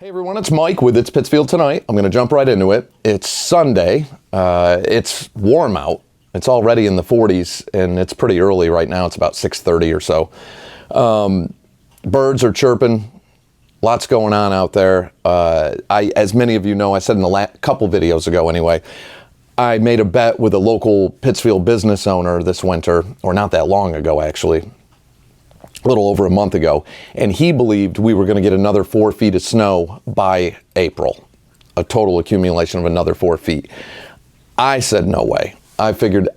Hey everyone, it's Mike with It's Pittsfield Tonight. I'm going to jump right into it. It's Sunday. It's warm out. It's already in the 40s and it's pretty early right now. It's about 6:30 or so. Birds are chirping. Lots going on out there. As many of you know, I said in the couple videos ago anyway, I made a bet with a local Pittsfield business owner this winter, or not that long ago actually, a little over a month ago, and he believed we were going to get another 4 feet of snow by April, a total accumulation of another 4 feet. I said no way. I figured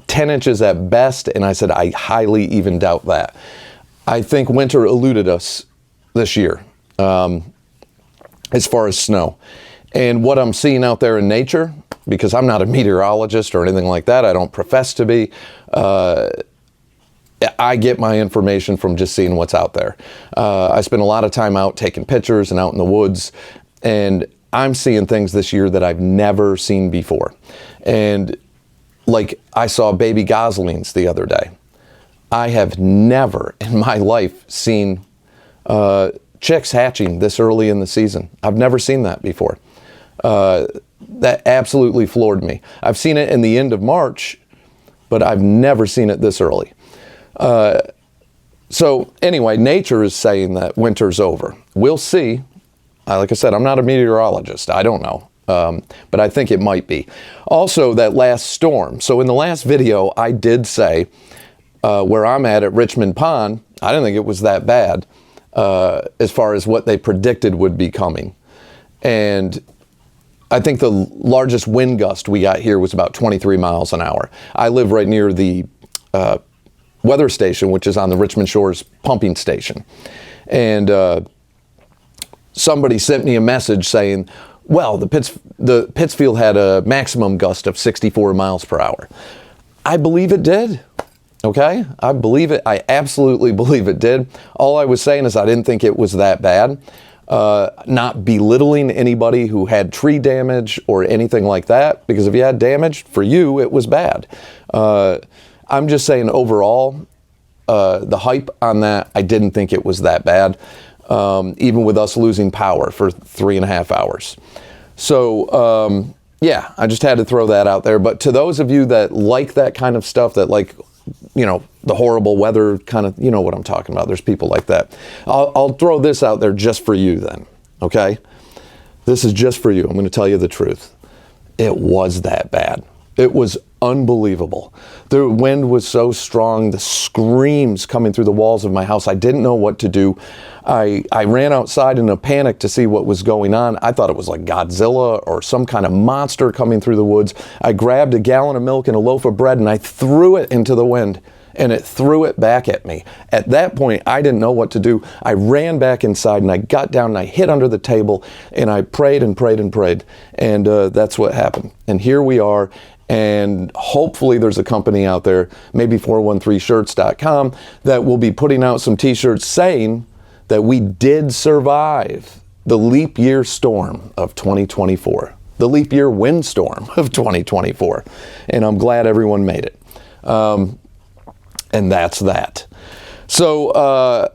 10 inches at best, and I said I highly even doubt that. I think winter eluded us this year as far as snow. And what I'm seeing out there in nature, because I'm not a meteorologist or anything like that, I don't profess to be, I get my information from just seeing what's out there. I spend a lot of time out taking pictures and out in the woods, and I'm seeing things this year that I've never seen before. And like I saw baby goslings the other day. I have never in my life seen chicks hatching this early in the season. I've never seen that before. That absolutely floored me. I've seen it in the end of March, but I've never seen it this early. So anyway, nature is saying that winter's over. We'll see. Like I said, I'm not a meteorologist. I don't know. But I think it might be. Also, that last storm. So in the last video, I did say where I'm at Richmond Pond, I didn't think it was that bad as far as what they predicted would be coming. And I think the largest wind gust we got here was about 23 miles an hour. I live right near the weather station, which is on the Richmond Shores pumping station. And somebody sent me a message saying, well, the Pittsfield had a maximum gust of 64 miles per hour. I believe it did. Okay? I believe it. I absolutely believe it did. All I was saying is I didn't think it was that bad. Not belittling anybody who had tree damage or anything like that, because if you had damage, for you, it was bad. I'm just saying overall, the hype on that, I didn't think it was that bad, even with us losing power for 3.5 hours. So, yeah, I just had to throw that out there. But to those of you that like that kind of stuff, that like, you know, the horrible weather kind of, you know what I'm talking about. There's people like that. I'll throw this out there just for you then, okay? This is just for you. I'm going to tell you the truth. It was that bad. It was unbelievable. The wind was so strong, the screams coming through the walls of my house. I didn't know what to do. I ran outside in a panic to see what was going on. I thought it was like Godzilla or some kind of monster coming through the woods. I grabbed a gallon of milk and a loaf of bread and I threw it into the wind, and it threw it back at me. At that point, I didn't know what to do. I ran back inside and I got down and I hid under the table and I prayed and prayed and prayed. And that's what happened. And here we are. And hopefully there's a company out there, maybe 413shirts.com, that will be putting out some t-shirts saying that we did survive the leap year storm of 2024, the leap year windstorm of 2024. And I'm glad everyone made it. And that's that. So,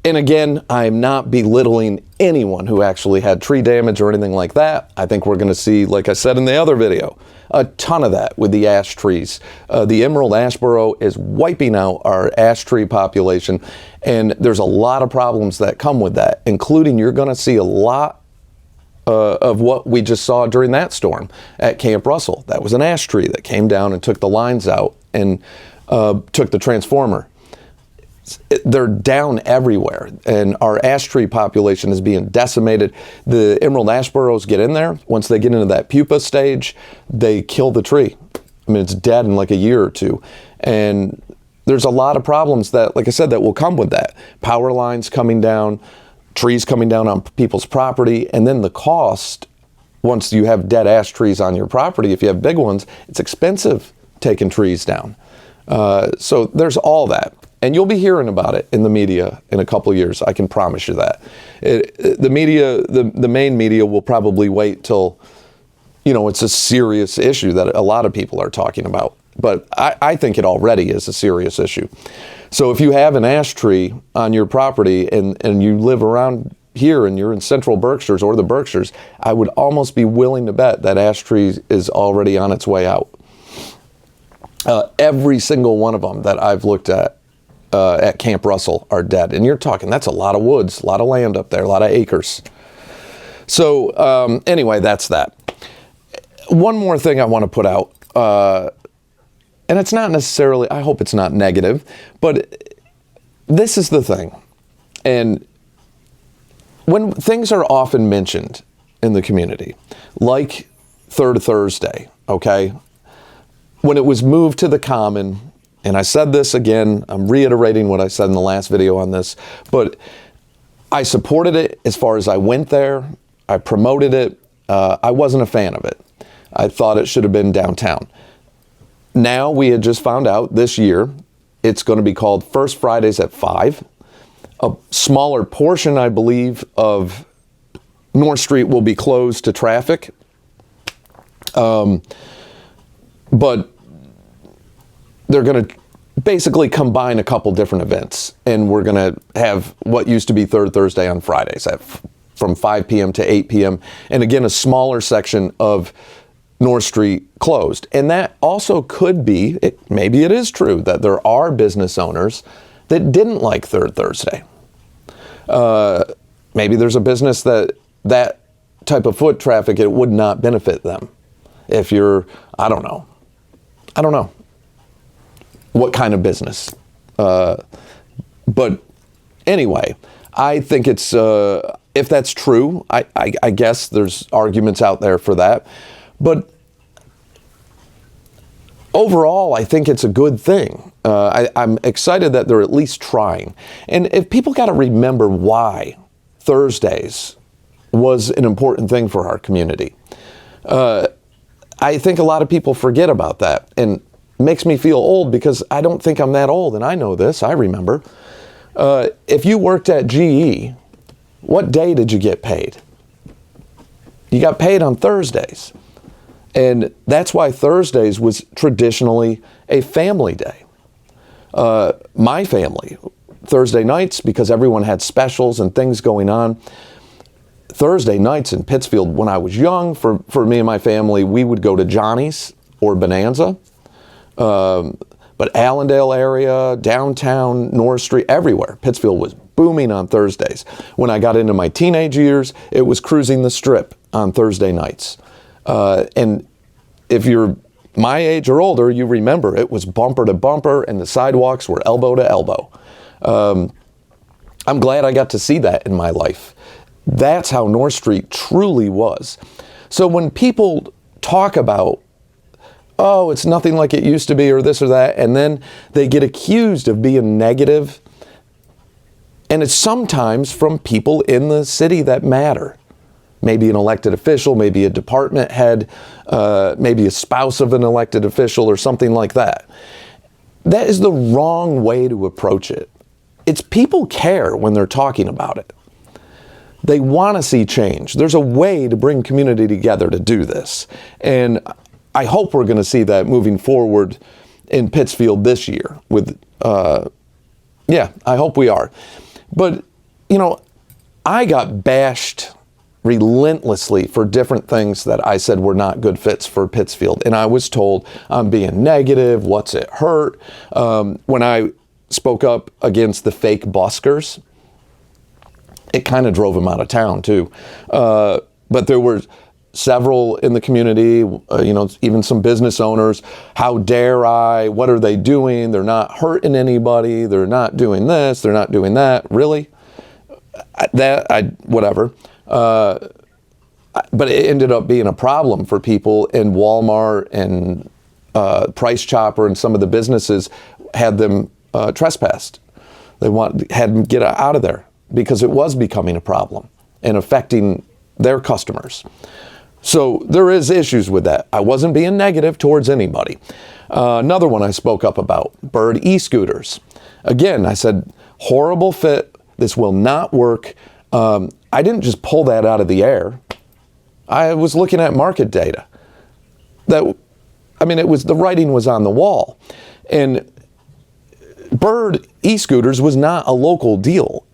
and again, I'm not belittling anyone who actually had tree damage or anything like that. I think we're going to see, like I said in the other video, a ton of that with the ash trees. The emerald ash borer is wiping out our ash tree population, and there's a lot of problems that come with that, including you're going to see a lot of what we just saw during that storm at Camp Russell. That was an ash tree that came down and took the lines out and took the transformer. They're down everywhere, and our ash tree population is being decimated. The emerald ash borers get in there. Once they get into that pupa stage, they kill the tree. I mean, it's dead in like a year or two. And there's a lot of problems that, like I said, that will come with that. Power lines coming down, trees coming down on people's property, and then the cost, once you have dead ash trees on your property, if you have big ones, it's expensive taking trees down. So there's all that. And you'll be hearing about it in the media in a couple of years. I can promise you that. The media, the main media will probably wait till, you know, it's a serious issue that a lot of people are talking about. But I think it already is a serious issue. So if you have an ash tree on your property and you live around here and you're in Central Berkshires or the Berkshires, I would almost be willing to bet that ash tree is already on its way out. Every single one of them that I've looked at Camp Russell are dead. And you're talking, that's a lot of woods, a lot of land up there, a lot of acres. So anyway, that's that. One more thing I want to put out, and it's not necessarily, I hope it's not negative, but this is the thing. And when things are often mentioned in the community, like Third Thursday, okay? When it was moved to the Common, and I said this again, I'm reiterating what I said in the last video on this, but I supported it as far as I went there. I promoted it. I wasn't a fan of it. I thought it should have been downtown. Now we had just found out this year, it's going to be called First Fridays at 5. A smaller portion, I believe, of North Street will be closed to traffic. But they're going to basically combine a couple different events. And we're going to have what used to be Third Thursday on Fridays from 5 p.m. to 8 p.m. And again, a smaller section of North Street closed. And that also could be, maybe it is true, that there are business owners that didn't like Third Thursday. Maybe there's a business that type of foot traffic, it would not benefit them. If you're, I don't know what kind of business. But anyway, I think it's, if that's true, I guess there's arguments out there for that. But overall, I think it's a good thing. I'm excited that they're at least trying. And if people got to remember why Thursdays was an important thing for our community. I think a lot of people forget about that, and makes me feel old because I don't think I'm that old, and I know this, I remember. If you worked at GE, what day did you get paid? You got paid on Thursdays. And that's why Thursdays was traditionally a family day. My family, Thursday nights, because everyone had specials and things going on. Thursday nights in Pittsfield, when I was young, for me and my family, we would go to Johnny's or Bonanza. But Allendale area, downtown, North Street, everywhere. Pittsfield was booming on Thursdays. When I got into my teenage years, it was cruising the Strip on Thursday nights. And if you're my age or older, you remember it was bumper to bumper and the sidewalks were elbow to elbow. I'm glad I got to see that in my life. That's how North Street truly was. So when people talk about, oh, it's nothing like it used to be or this or that, and then they get accused of being negative, and it's sometimes from people in the city that matter. Maybe an elected official, maybe a department head, maybe a spouse of an elected official or something like that. That is the wrong way to approach it. It's people care when they're talking about it. They want to see change. There's a way to bring community together to do this. And I hope we're going to see that moving forward in Pittsfield this year. I hope we are. But, I got bashed relentlessly for different things that I said were not good fits for Pittsfield. And I was told I'm being negative, what's it hurt? When I spoke up against the fake buskers, it kind of drove them out of town too. But there were several in the community, even some business owners. How dare I? What are they doing? They're not hurting anybody. They're not doing this. They're not doing that. Really? Whatever. But it ended up being a problem for people in Walmart and Price Chopper, and some of the businesses had them trespassed. They had them get out of there because it was becoming a problem and affecting their customers. So there is issues with that. I wasn't being negative towards anybody. Another one I spoke up about, Bird e-scooters. Again, I said, horrible fit. This will not work. I didn't just pull that out of the air. I was looking at market data. The writing was on the wall. And Bird e-scooters was not a local deal.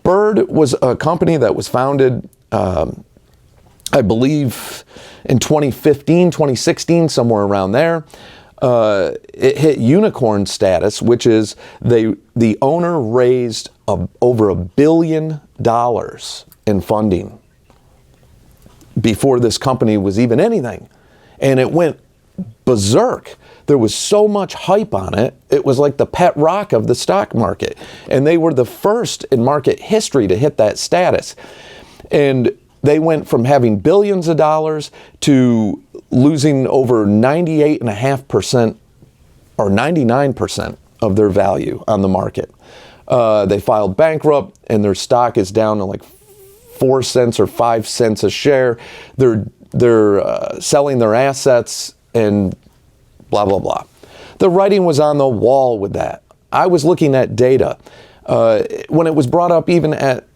Bird was a company that was founded, I believe, in 2015, 2016, somewhere around there. It hit unicorn status, which is the owner raised over $1 billion in funding before this company was even anything. And it went berserk. There was so much hype on it. It was like the pet rock of the stock market. And they were the first in market history to hit that status. And they went from having billions of dollars to losing over 98.5% or 99% of their value on the market. They filed bankrupt, and their stock is down to like 4 cents or 5 cents a share. They're selling their assets and blah, blah, blah. The writing was on the wall with that. I was looking at data. When it was brought up even at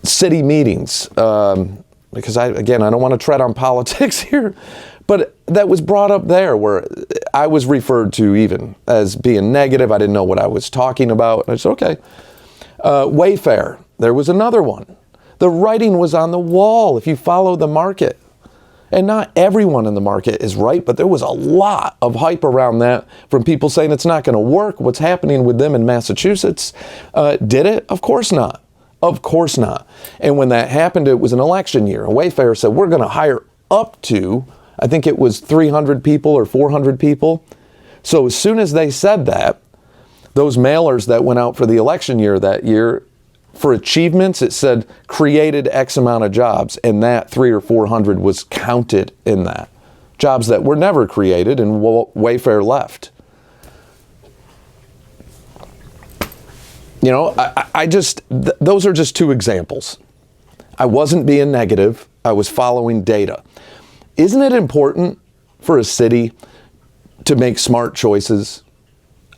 city meetings, because I don't want to tread on politics here, but that was brought up there where I was referred to even as being negative. I didn't know what I was talking about. I said, okay. Wayfair, there was another one. The writing was on the wall if you follow the market. And not everyone in the market is right, but there was a lot of hype around that from people saying it's not going to work. What's happening with them in Massachusetts? Did it? Of course not. Of course not. And when that happened, it was an election year. And Wayfair said, we're going to hire up to, I think it was 300 people or 400 people. So as soon as they said that, those mailers that went out for the election year that year, for achievements, it said created X amount of jobs, and that 300 or 400 was counted in that. Jobs that were never created, and Wayfair left. You know, those are just two examples. I wasn't being negative. I was following data. Isn't it important for a city to make smart choices?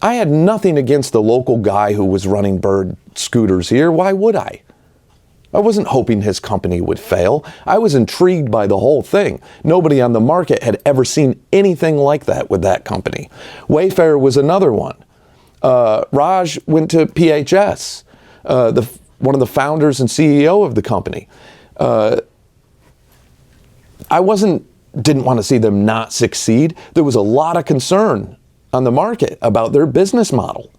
I had nothing against the local guy who was running Bird scooters here. Why would I? I wasn't hoping his company would fail. I was intrigued by the whole thing. Nobody on the market had ever seen anything like that with that company. Wayfair was another one. Raj went to PHS, one of the founders and CEO of the company. I didn't want to see them not succeed. There was a lot of concern on the market about their business model.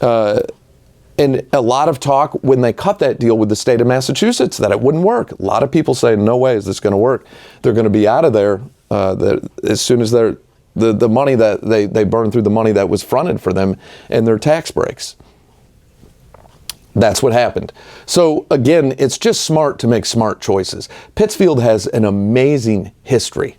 And a lot of talk when they cut that deal with the state of Massachusetts that it wouldn't work. A lot of people say, no way is this going to work. They're going to be out of there as soon as the money that they burn through the money that was fronted for them and their tax breaks. That's what happened. So again, it's just smart to make smart choices. Pittsfield has an amazing history.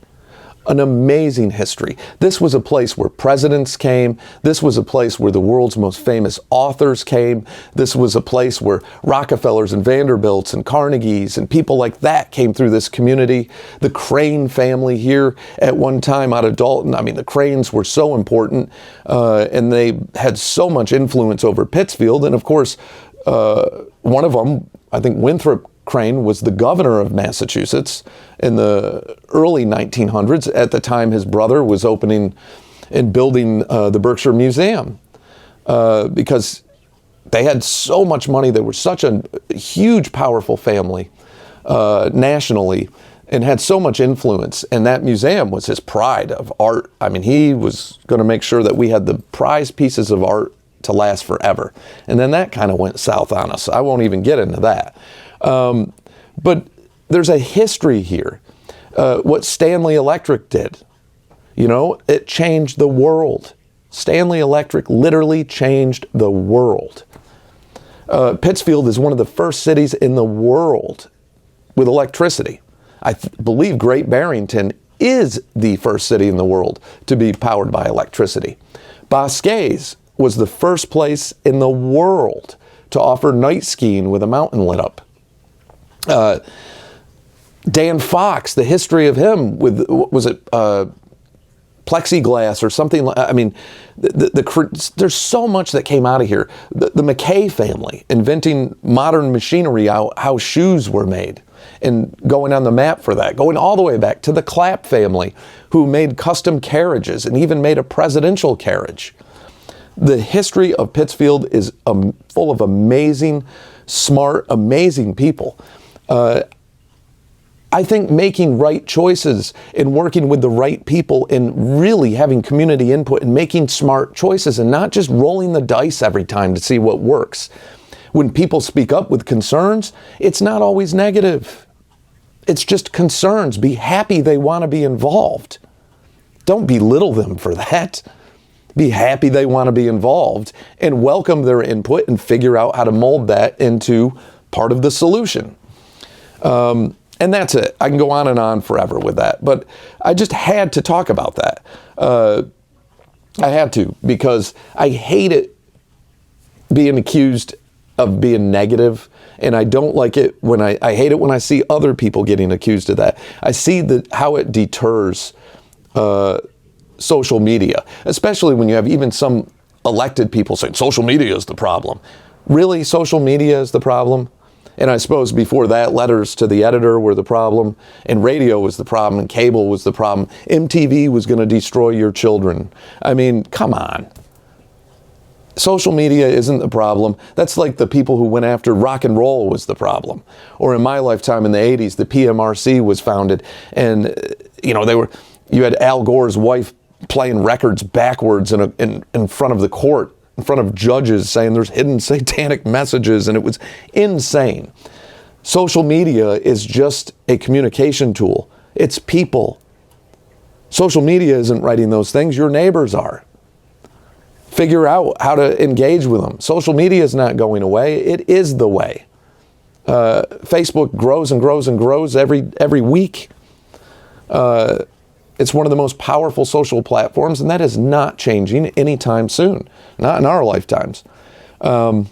An amazing history. This was a place where presidents came. This was a place where the world's most famous authors came. This was a place where Rockefellers and Vanderbilts and Carnegies and people like that came through this community. The Crane family here at one time out of Dalton. I mean, the Cranes were so important and they had so much influence over Pittsfield. And of course, one of them, I think Winthrop Crane, was the governor of Massachusetts in the early 1900s. At the time, his brother was opening and building the Berkshire Museum because they had so much money. They were such a huge, powerful family nationally and had so much influence. And that museum was his pride of art. I mean, he was going to make sure that we had the prized pieces of art to last forever. And then that kind of went south on us. I won't even get into that. But there's a history here. What Stanley Electric did, it changed the world. Stanley Electric literally changed the world. Pittsfield is one of the first cities in the world with electricity. I believe Great Barrington is the first city in the world to be powered by electricity. Bosques was the first place in the world to offer night skiing with a mountain lit up. Dan Fox, the history of him with, was it plexiglass or something? I mean, there's so much that came out of here. The McKay family inventing modern machinery, how shoes were made, and going on the map for that, going all the way back to the Clapp family, who made custom carriages and even made a presidential carriage. The history of Pittsfield is full of amazing, smart, amazing people. I think making right choices and working with the right people and really having community input and making smart choices and not just rolling the dice every time to see what works. When people speak up with concerns, it's not always negative. It's just concerns. Be happy they want to be involved. Don't belittle them for that. Be happy they want to be involved and welcome their input and figure out how to mold that into part of the solution. And that's it. I can go on and on forever with that. But I just had to talk about that. I had to, because I hate it being accused of being negative, and I don't like it when I hate it when I see other people getting accused of that. I see how it deters social media, especially when you have even some elected people saying social media is the problem. Really, social media is the problem? And I suppose before that, letters to the editor were the problem, and radio was the problem, and cable was the problem. MTV was going to destroy your children. I mean, come on. Social media isn't the problem. That's like the people who went after rock and roll was the problem. Or in my lifetime in the 80s, the PMRC was founded, and you had Al Gore's wife playing records backwards in front of the court, in front of judges, saying there's hidden satanic messages, and it was insane. Social media is just a communication tool. It's people. Social media isn't writing those things. Your neighbors are. Figure out how to engage with them. Social media is not going away. It is the way. Facebook grows and grows and grows every week. It's one of the most powerful social platforms, and that is not changing anytime soon. Not in our lifetimes. So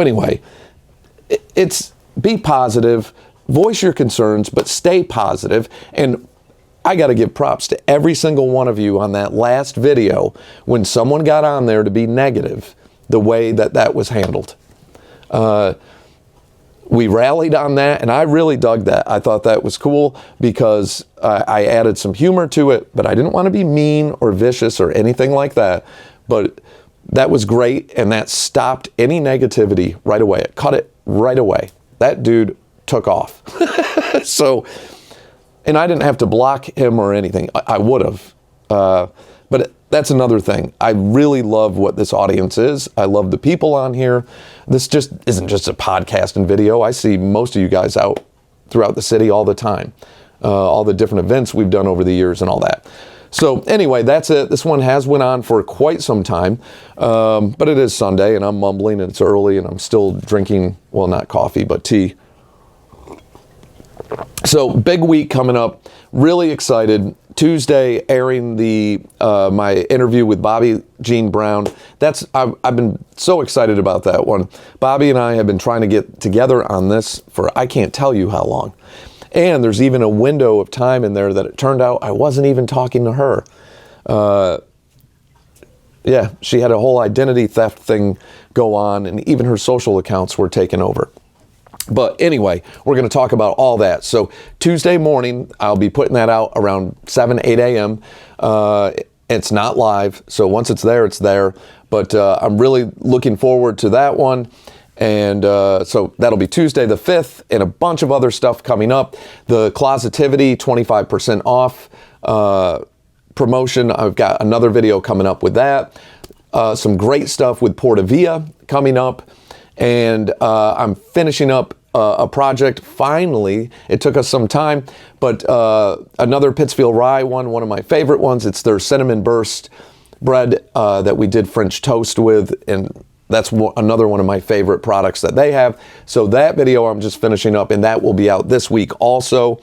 anyway, it's be positive, voice your concerns, but stay positive. And I got to give props to every single one of you on that last video when someone got on there to be negative, the way that was handled. We rallied on that, and I really dug that. I thought that was cool because I added some humor to it, but I didn't want to be mean or vicious or anything like that. But that was great, and that stopped any negativity right away. It cut it right away. That dude took off. So, and I didn't have to block him or anything. I would have. But that's another thing. I really love what this audience is. I love the people on here. This just isn't just a podcast and video. I see most of you guys out throughout the city all the time. All the different events we've done over the years and all that. So anyway, that's it. This one has went on for quite some time. But it is Sunday, and I'm mumbling, and it's early, and I'm still drinking, well, not coffee, but tea. So big week coming up. Really excited. Tuesday, airing my interview with Bobby Jean Brown. I've been so excited about that one. Bobby and I have been trying to get together on this for I can't tell you how long. And there's even a window of time in there that it turned out I wasn't even talking to her. Yeah, she had a whole identity theft thing go on, and even her social accounts were taken over. But anyway, we're going to talk about all that. So Tuesday morning, I'll be putting that out around 7, 8 a.m. It's not live, so once it's there, it's there. But I'm really looking forward to that one. And so that'll be Tuesday the 5th, and a bunch of other stuff coming up. The Closetivity 25% off promotion. I've got another video coming up with that. Some great stuff with Porta Via coming up. And I'm finishing up a project, finally. It took us some time, but another Pittsfield Rye one of my favorite ones. It's their cinnamon burst bread that we did French toast with, and that's another one of my favorite products that they have. So that video I'm just finishing up, and that will be out this week also.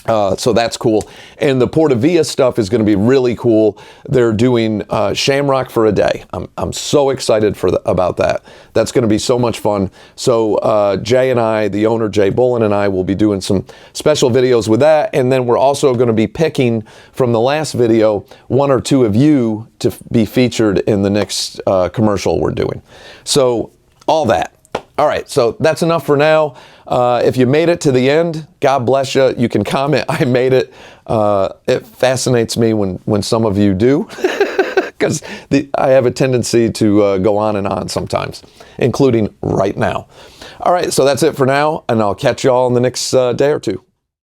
So that's cool. And the Porta Via stuff is going to be really cool. They're doing Shamrock for a day. I'm so excited about that. That's going to be so much fun. So Jay and I, the owner Jay Bullen, and I will be doing some special videos with that. And then we're also going to be picking from the last video one or two of you to be featured in the next commercial we're doing. So all that. All right, so that's enough for now. If you made it to the end, God bless you. You can comment, I made it. It fascinates me when some of you do. because I have a tendency to go on and on sometimes, including right now. All right, so that's it for now, and I'll catch you all in the next day or two.